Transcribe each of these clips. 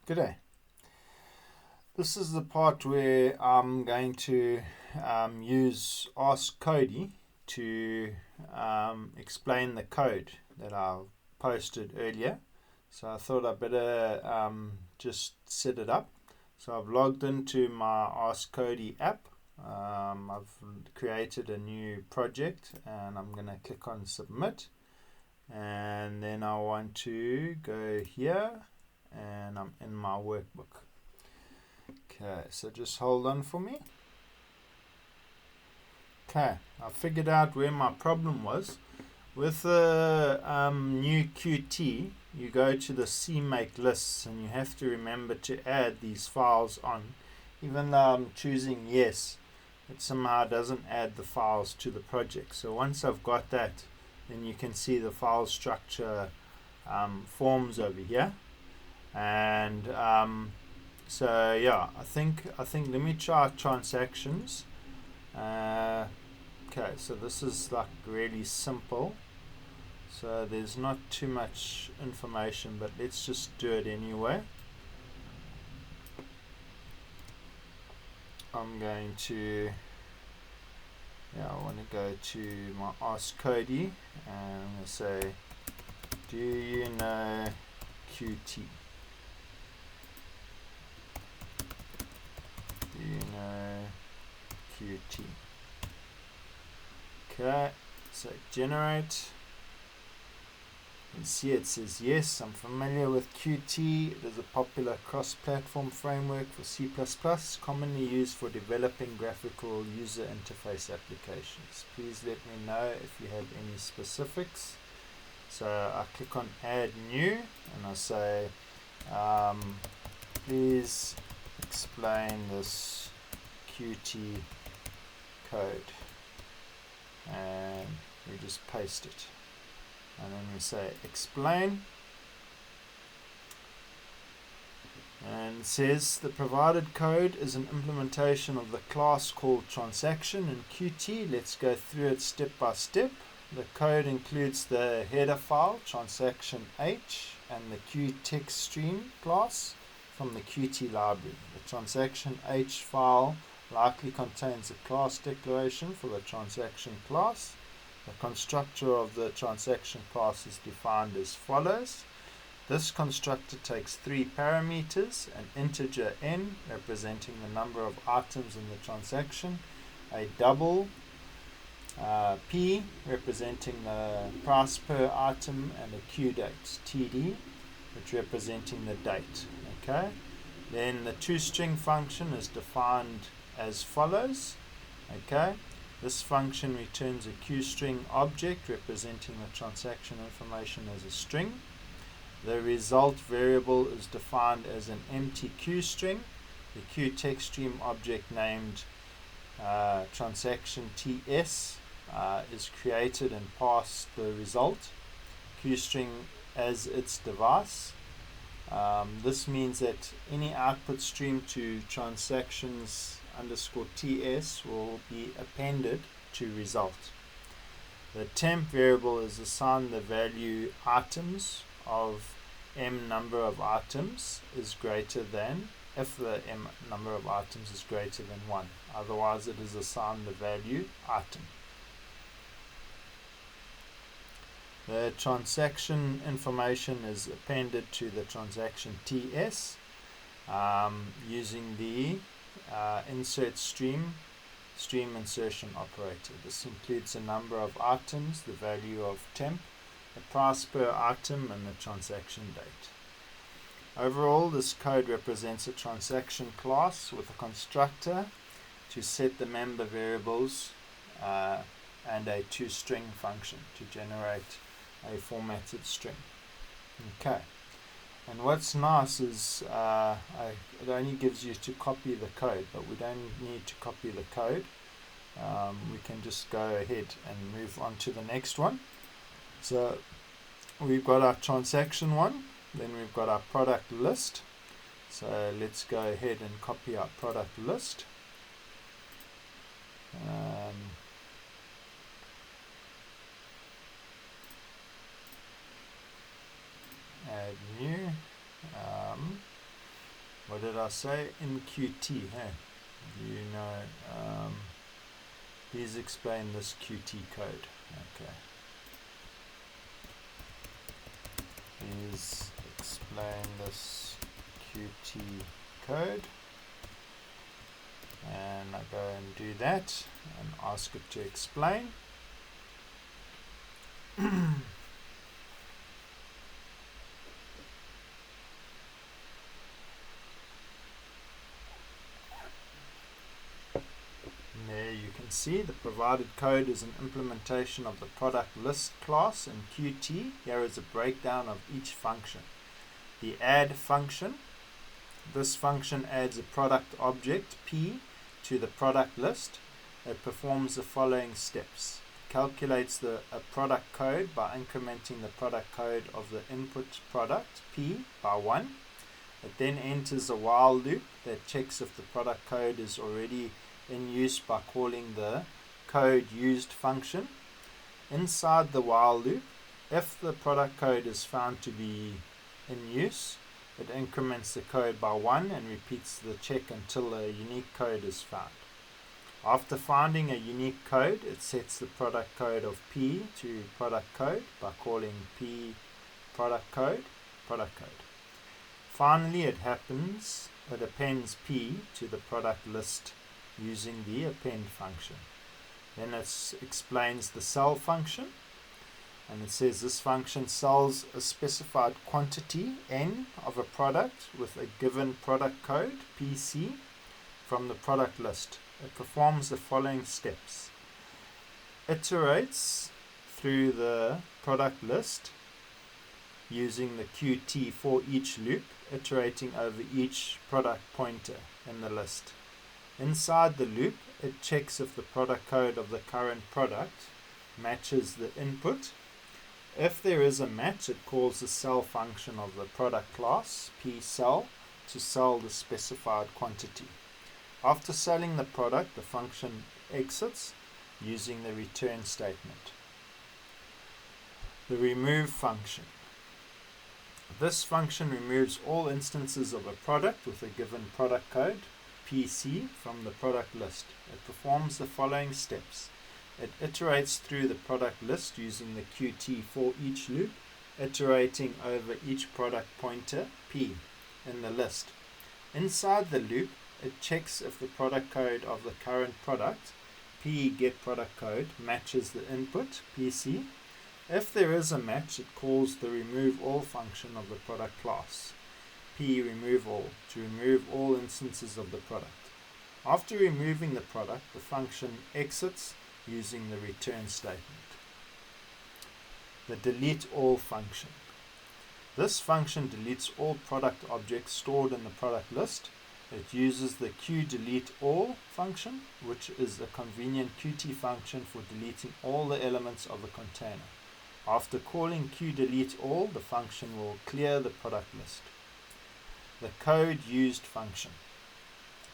G'day. This is the part where I'm going to use Ask Cody to explain the code that I posted earlier. So I thought I'd better just set it up. So I've logged into my Ask Cody app. I've created a new project and I'm going to click on submit. And then I want to go here and I'm in my workbook. Okay, so just hold on for me. Okay, I figured out where my problem was. With the new Qt, you go to the CMake lists and you have to remember to add these files on. Even though I'm choosing yes, it somehow doesn't add the files to the project. So once I've got that, then you can see the file structure forms over here. And so yeah, I think let me try transactions. Okay, so this is like really simple. So there's not too much information, but let's just do it anyway. I'm going to, I want to go to my Ask Cody and I'm going to say, do you know Qt? Do you know Qt? Okay, so generate. You can see it says yes, I'm familiar with Qt. It is a popular cross-platform framework for C++, commonly used for developing graphical user interface applications. Please let me know if you have any specifics. So I click on add new and I say please explain this Qt code, and we just paste it and then we say explain, and it says the provided code is an implementation of the class called transaction in Qt. Let's go through it step by step. The code includes the header file transaction H and the QTextStream class from the Qt library. The transaction H file likely contains a class declaration for the transaction class. The constructor of the transaction class is defined as follows. This constructor takes three parameters: an integer n representing the number of items in the transaction, a double P representing the price per item, and a Q date TD, which representing the date. Okay. Then the toString function is defined as follows. Okay. This function returns a QString object representing the transaction information as a string. The result variable is defined as an empty QString. The QTextStream object named transaction TS is created and passed the result QString as its device. This means that any output stream to transactions _TS will be appended to result. The temp variable is assigned the value items of m number of items is greater than, if the m number of items is greater than 1. Otherwise it is assigned the value item. The transaction information is appended to the transaction TS using the insert stream insertion operator. This includes the number of items, the value of temp, the price per item, and the transaction date. Overall, this code represents a transaction class with a constructor to set the member variables and a toString function to generate a formatted string. Okay. And what's nice is it only gives you to copy the code, but we don't need to copy the code. We can just go ahead and move on to the next one. So we've got our transaction one, then we've got our product list. So let's go ahead and copy our product list. Add new. What did I say? In QT, hey? You know, please explain this QT code. Okay. Please explain this QT code. And I go and do that and ask it to explain. There you can see the provided code is an implementation of the product list class in Qt. Here is a breakdown of each function. The add function. This function adds a product object P to the product list. It performs the following steps. It calculates a product code by incrementing the product code of the input product P by 1. It then enters a while loop that checks if the product code is already in use by calling the code used function. Inside the while loop, if the product code is found to be in use, it increments the code by 1 and repeats the check until a unique code is found. After finding a unique code, it sets the product code of P to product code by calling P product code. Finally, it appends P to the product list using the append function. Then it explains the sell function, and it says this function sells a specified quantity N of a product with a given product code PC from the product list. It performs the following steps. Iterates through the product list using the Qt for each loop, iterating over each product pointer in the list. Inside the loop, it checks if the product code of the current product matches the input. If there is a match, it calls the sell function of the product class, pSell, to sell the specified quantity. After selling the product, the function exits using the return statement. The remove function. This function removes all instances of a product with a given product code, PC, from the product list. It performs the following steps. It iterates through the product list using the Qt for each loop, iterating over each product pointer, P, in the list. Inside the loop, it checks if the product code of the current product, P get product code, matches the input, PC. If there is a match, it calls the remove all function of the product class, P remove all, to remove all instances of the product. After removing the product, the function exits using the return statement. The delete all function. This function deletes all product objects stored in the product list. It uses the qDeleteAll function, which is a convenient Qt function for deleting all the elements of a container. After calling qDeleteAll, the function will clear the product list. The code used function.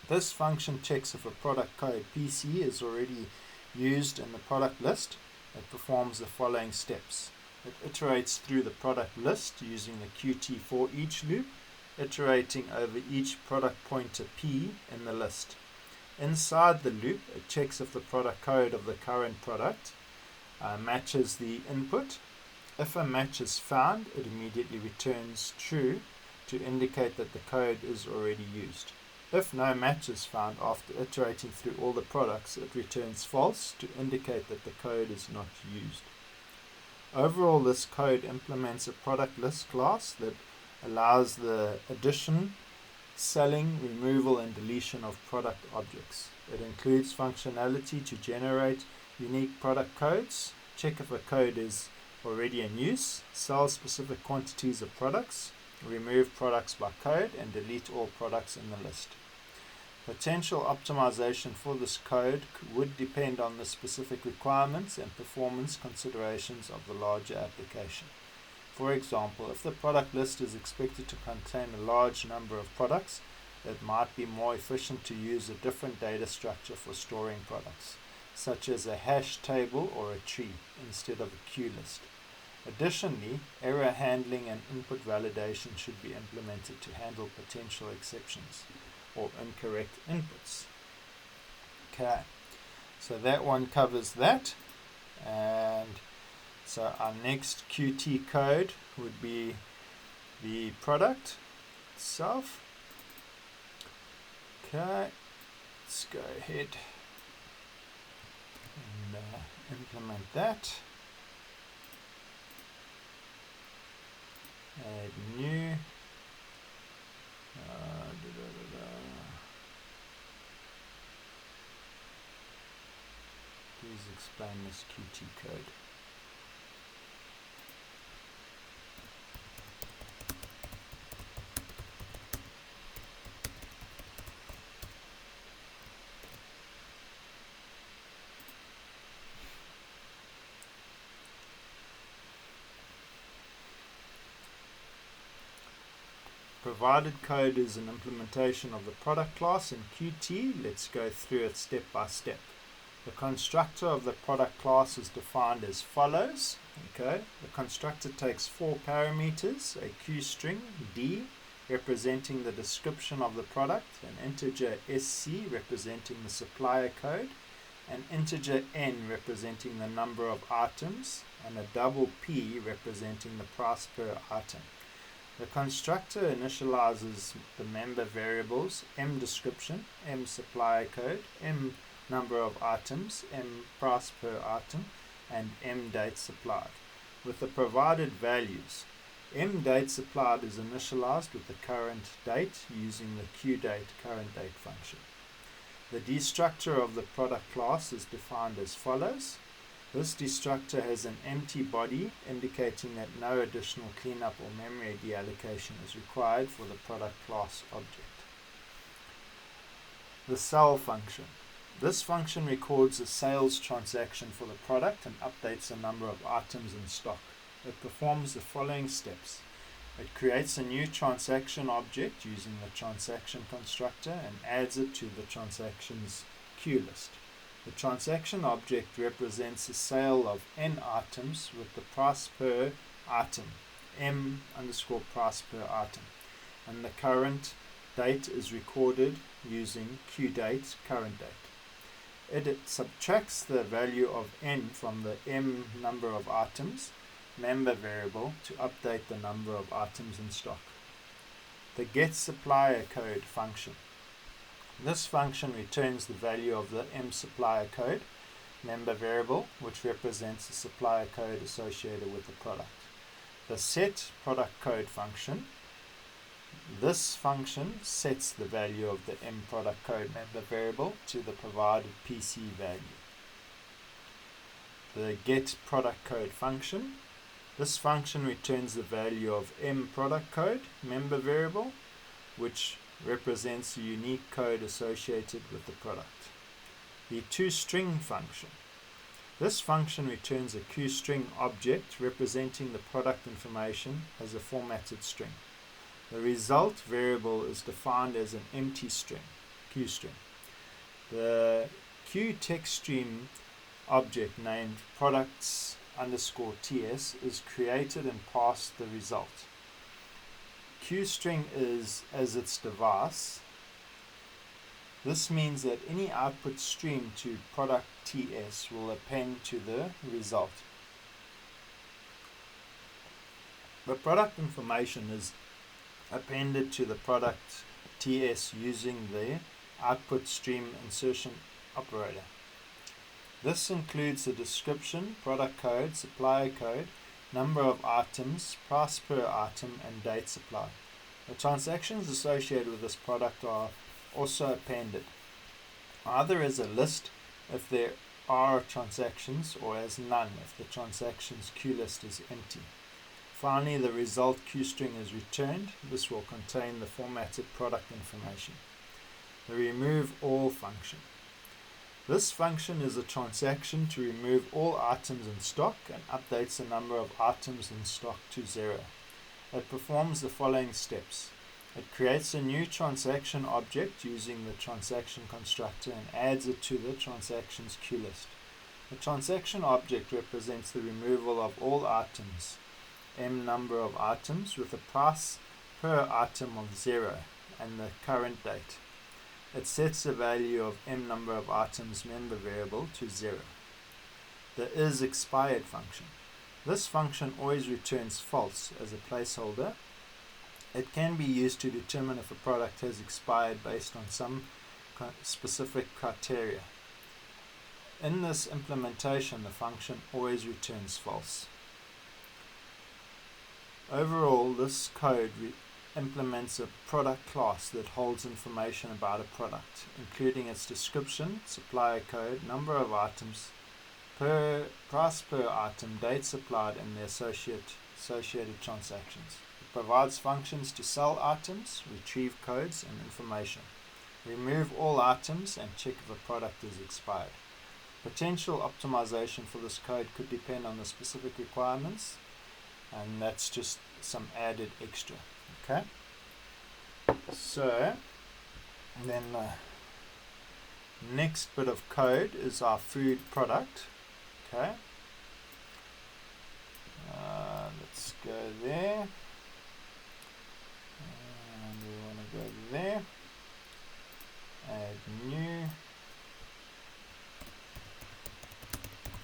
This function checks if a product code PC is already used in the product list. It performs the following steps. It iterates through the product list using the Qt for each loop, iterating over each product pointer P in the list. Inside the loop, it checks if the product code of the current product matches the input. If a match is found, it immediately returns true to indicate that the code is already used. If no match is found after iterating through all the products, it returns false to indicate that the code is not used. Overall, this code implements a product list class that allows the addition, selling, removal, and deletion of product objects. It includes functionality to generate unique product codes, check if a code is already in use, sell specific quantities of products, remove products by code, and delete all products in the list. Potential optimization for this code would depend on the specific requirements and performance considerations of the larger application. For example, if the product list is expected to contain a large number of products, it might be more efficient to use a different data structure for storing products, such as a hash table or a tree, instead of a queue list. Additionally, error handling and input validation should be implemented to handle potential exceptions or incorrect inputs. Okay, so that one covers that. And so our next Qt code would be the product itself. Okay, let's go ahead and implement that. Add new. Please explain this Qt code. Provided code is an implementation of the product class in Qt. Let's go through it step by step. The constructor of the product class is defined as follows. Okay, the constructor takes 4 parameters: a Q string D representing the description of the product, an integer SC representing the supplier code, an integer N representing the number of items, and a double P representing the price per item. The constructor initializes the member variables M description, M supplier code, M number of items, M price per item, and M date supplied. With the provided values, M date supplied is initialized with the current date using the QDate current date function. The destructor of the product class is defined as follows. This destructor has an empty body indicating that no additional cleanup or memory deallocation is required for the product class object. The sell function. This function records a sales transaction for the product and updates the number of items in stock. It performs the following steps. It creates a new transaction object using the transaction constructor and adds it to the transaction's queue list. The transaction object represents a sale of n items with the price per item, m underscore price per item, and the current date is recorded using QDate current date. It subtracts the value of n from the m number of items member variable to update the number of items in stock. The get supplier code function. This function returns the value of the M supplier code member variable, which represents the supplier code associated with the product. The set product code function. This function sets the value of the M product code member variable to the provided PC value. The get product code function. This function returns the value of M product code member variable, which represents the unique code associated with the product. The toString function. This function returns a QString object representing the product information as a formatted string. The result variable is defined as an empty string, QString. The QTextStream object named products underscore TS is created and passed the result. QString is as its device. This means that any output stream to product TS will append to the result. The product information is appended to the product TS using the output stream insertion operator. This includes the description, product code, supplier code, number of items, price per item, and date supplied. The transactions associated with this product are also appended, either as a list if there are transactions, or as none if the transaction's queue list is empty. Finally, the result QString is returned. This will contain the formatted product information. The remove all function. This function is a transaction to remove all items in stock and updates the number of items in stock to 0. It performs the following steps. It creates a new transaction object using the transaction constructor and adds it to the transaction's queue list. The transaction object represents the removal of all items, m number of items, with a price per item of 0 and the current date. It sets the value of m number of items member variable to 0. The isExpired function. This function always returns false as a placeholder. It can be used to determine if a product has expired based on some specific criteria. In this implementation, the function always returns false. Overall, this code implements a product class that holds information about a product, including its description, supplier code, number of items, price per item, date supplied, and the associated transactions. It provides functions to sell items, retrieve codes and information, remove all items, and check if a product is expired. Potential optimization for this code could depend on the specific requirements, and that's just some added extra. Okay, so then the next bit of code is our food product. Okay, let's go there, and we want to go there, add new,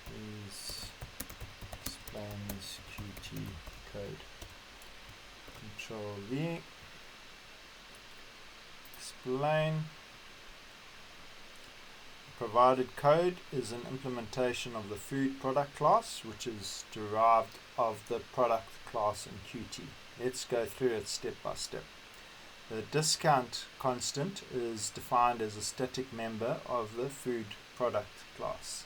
please explain this Qt code. Control V, explain. Provided code is an implementation of the food product class, which is derived of the product class in Qt. Let's go through it step by step. The discount constant is defined as a static member of the food product class.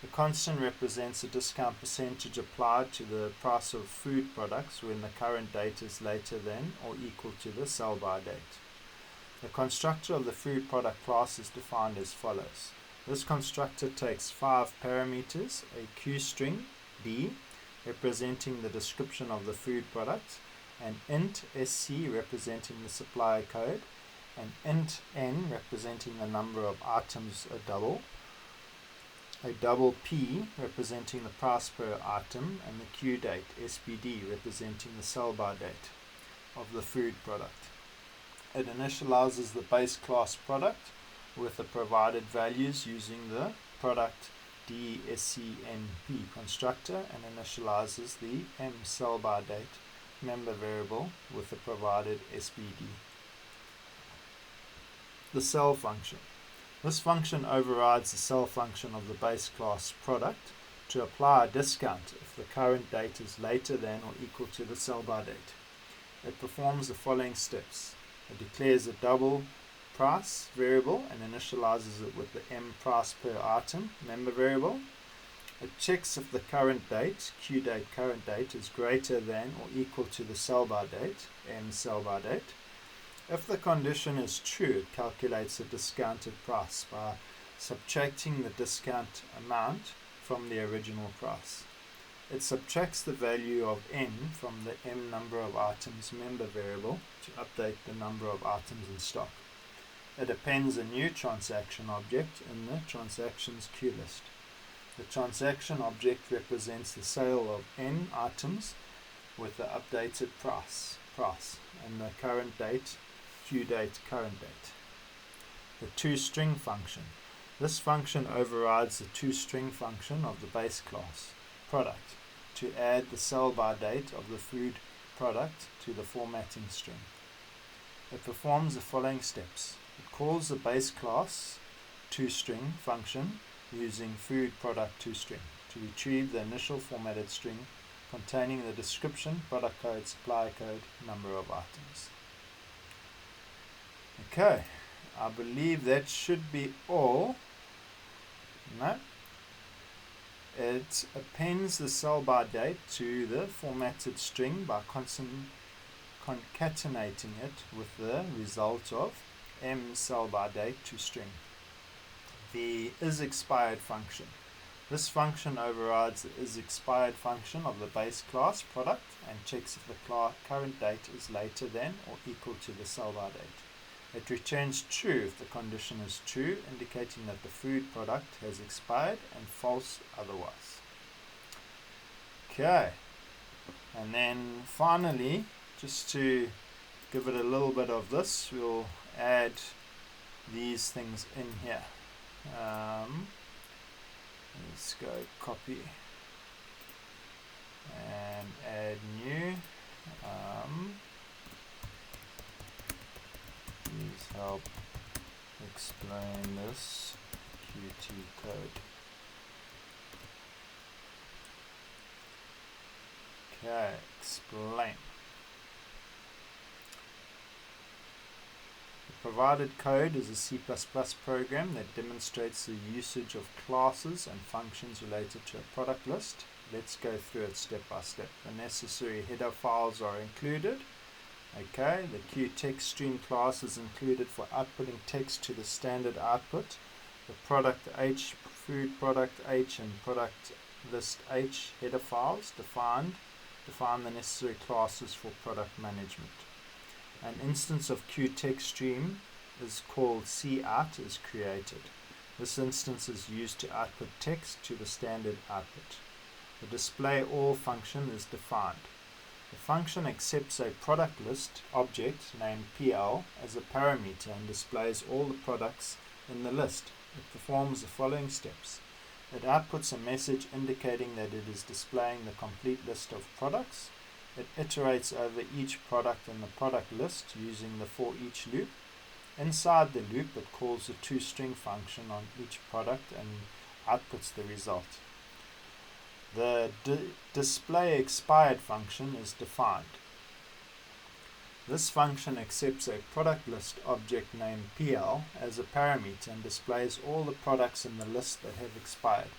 The constant represents a discount percentage applied to the price of food products when the current date is later than or equal to the sell-by date. The constructor of the food product class is defined as follows. This constructor takes 5 parameters, a qstring d representing the description of the food product, an int sc representing the supplier code, an int n representing the number of items, a double p representing the price per item, and the q date spd representing the sell-by date of the food product. It initializes the base class product with the provided values using the product dscnp constructor, and initializes the m sell-by date member variable with the provided spd. The sell function. This function overrides the sell function of the base class product to apply a discount if the current date is later than or equal to the sell-by date. It performs the following steps. It declares a double price variable and initializes it with the m price per item member variable. It checks if the current date, q date current date, is greater than or equal to the sell-by date, m sell-by date. If the condition is true, it calculates a discounted price by subtracting the discount amount from the original price. It subtracts the value of n from the m number of items member variable to update the number of items in stock. It appends a new transaction object in the transactions queue list. The transaction object represents the sale of n items with the updated price, and the current date, q date, current date. The toString function. This function overrides the toString function of the base class product to add the sell-by date of the food product to the formatting string. It performs the following steps. It calls the base class toString function using food product toString to retrieve the initial formatted string containing the description, product code, supplier code, number of items. Okay, I believe that should be all. No. It appends the sell-by date to the formatted string by concatenating it with the result of m sell-by date to string. The isExpired function. This function overrides the isExpired function of the base class product and checks if the current date is later than or equal to the sell-by date. It returns true if the condition is true, indicating that the food product has expired, and false otherwise. Okay, and then finally, just to give it a little bit of this, we'll add these things in here. Let's go copy and add new. Please help explain this Qt code. Okay, explain. The provided code is a C++ program that demonstrates the usage of classes and functions related to a product list. Let's go through it step by step. The necessary header files are included. Okay, the QTextStream class is included for outputting text to the standard output. The product H, food product H, and product list H header files define the necessary classes for product management. An instance of QTextStream is called cout is created. This instance is used to output text to the standard output. The display all function is defined. The function accepts a product list object named PL as a parameter and displays all the products in the list. It performs the following steps. It outputs a message indicating that it is displaying the complete list of products. It iterates over each product in the product list using the for each loop. Inside the loop, it calls the toString function on each product and outputs the result. The display expired function is defined. This function accepts a product list object named PL as a parameter and displays all the products in the list that have expired.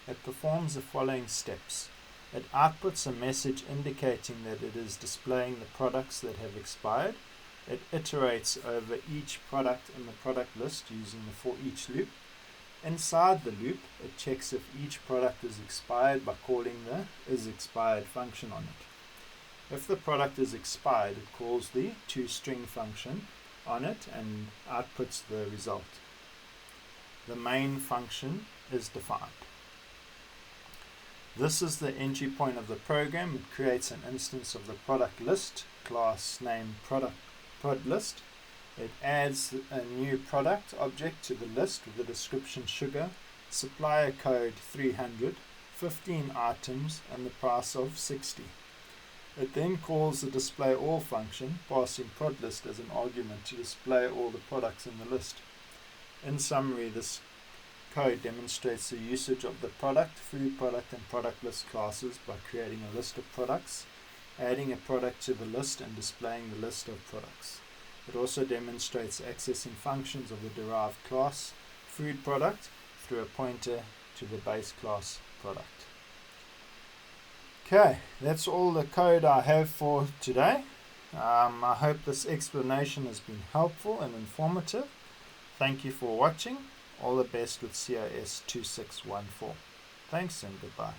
It performs the following steps. It outputs a message indicating that it is displaying the products that have expired. It iterates over each product in the product list using the for each loop. Inside the loop, it checks if each product is expired by calling the isExpired function on it. If the product is expired, it calls the toString function on it and outputs the result. The main function is defined. This is the entry point of the program. It creates an instance of the product list, class named ProductList. It adds a new product object to the list with the description sugar, supplier code 300, 15 items, and the price of 60. It then calls the display all function, passing ProdList as an argument to display all the products in the list. In summary, this code demonstrates the usage of the product, food product, and product list classes by creating a list of products, adding a product to the list, and displaying the list of products. It also demonstrates accessing functions of the derived class, food product, through a pointer to the base class product. Okay, that's all the code I have for today. I hope this explanation has been helpful and informative. Thank you for watching. All the best with COS2614. Thanks and goodbye.